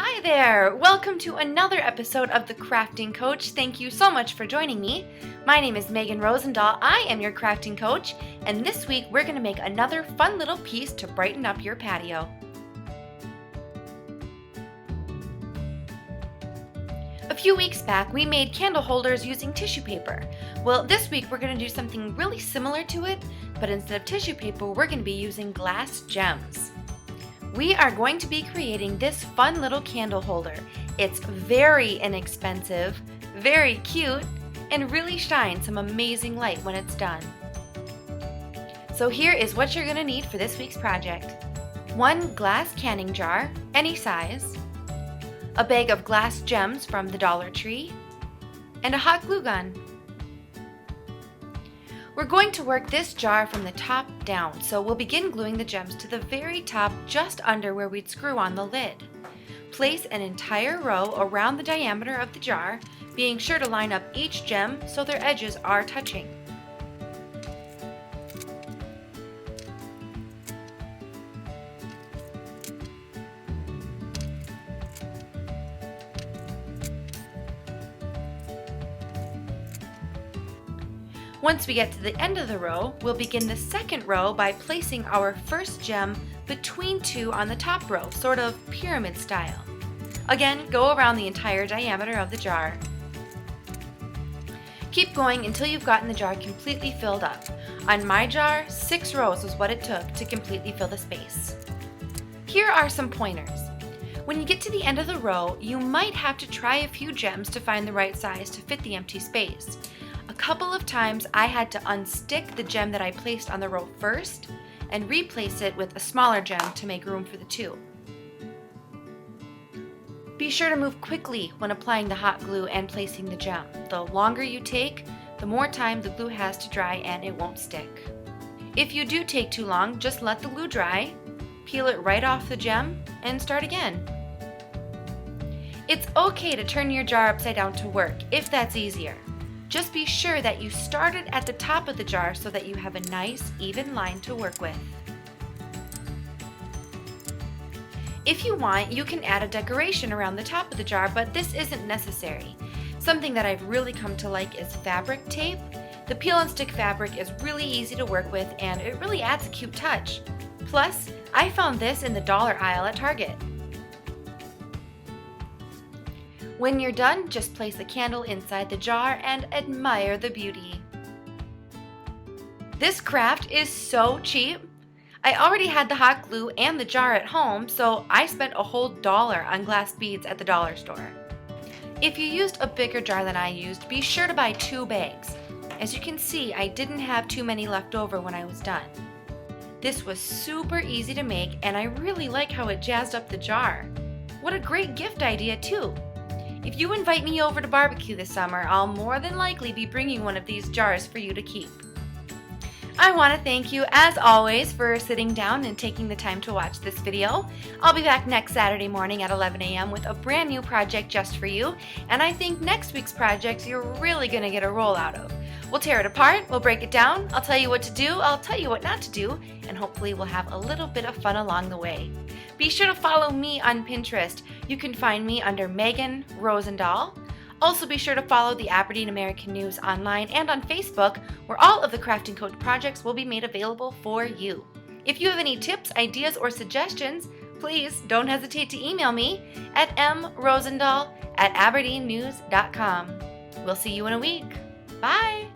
Hi there! Welcome to another episode of The Crafting Coach. Thank you so much for joining me. My name is Megan Rosendahl. I am your crafting coach, and this week we're going to make another fun little piece to brighten up your patio. A few weeks back, we made candle holders using tissue paper. Well, this week we're going to do something really similar to it, but instead of tissue paper, we're going to be using glass gems. We are going to be creating this fun little candle holder. It's very inexpensive, very cute, and really shines some amazing light when it's done. So here is what you're going to need for this week's project. 1 glass canning jar, any size, a bag of glass gems from the Dollar Tree, and a hot glue gun. We're going to work this jar from the top down, so we'll begin gluing the gems to the very top just under where we'd screw on the lid. Place an entire row around the diameter of the jar, being sure to line up each gem so their edges are touching. Once we get to the end of the row, we'll begin the second row by placing our first gem between 2 on the top row, sort of pyramid style. Again, go around the entire diameter of the jar. Keep going until you've gotten the jar completely filled up. On my jar, 6 rows was what it took to completely fill the space. Here are some pointers. When you get to the end of the row, you might have to try a few gems to find the right size to fit the empty space. A couple of times I had to unstick the gem that I placed on the row first and replace it with a smaller gem to make room for the 2. Be sure to move quickly when applying the hot glue and placing the gem. The longer you take, the more time the glue has to dry and it won't stick. If you do take too long, just let the glue dry, peel it right off the gem, and start again. It's okay to turn your jar upside down to work if that's easier. Just be sure that you started at the top of the jar so that you have a nice, even line to work with. If you want, you can add a decoration around the top of the jar, but this isn't necessary. Something that I've really come to like is fabric tape. The peel and stick fabric is really easy to work with and it really adds a cute touch. Plus, I found this in the dollar aisle at Target. When you're done, just place the candle inside the jar and admire the beauty. This craft is so cheap. I already had the hot glue and the jar at home, so I spent a whole $1 on glass beads at the dollar store. If you used a bigger jar than I used, be sure to buy 2 bags. As you can see, I didn't have too many left over when I was done. This was super easy to make, and I really like how it jazzed up the jar. What a great gift idea too! If you invite me over to barbecue this summer, I'll more than likely be bringing one of these jars for you to keep. I want to thank you, as always, for sitting down and taking the time to watch this video. I'll be back next Saturday morning at 11 a.m. with a brand new project just for you, and I think next week's projects you're really going to get a roll out of. We'll tear it apart, we'll break it down, I'll tell you what to do, I'll tell you what not to do, and hopefully we'll have a little bit of fun along the way. Be sure to follow me on Pinterest. You can find me under Megan Rosendahl. Also be sure to follow the Aberdeen American News online and on Facebook, where all of the Crafting Coach projects will be made available for you. If you have any tips, ideas, or suggestions, please don't hesitate to email me at mrosendahl@aberdeennews.com. We'll see you in a week. Bye!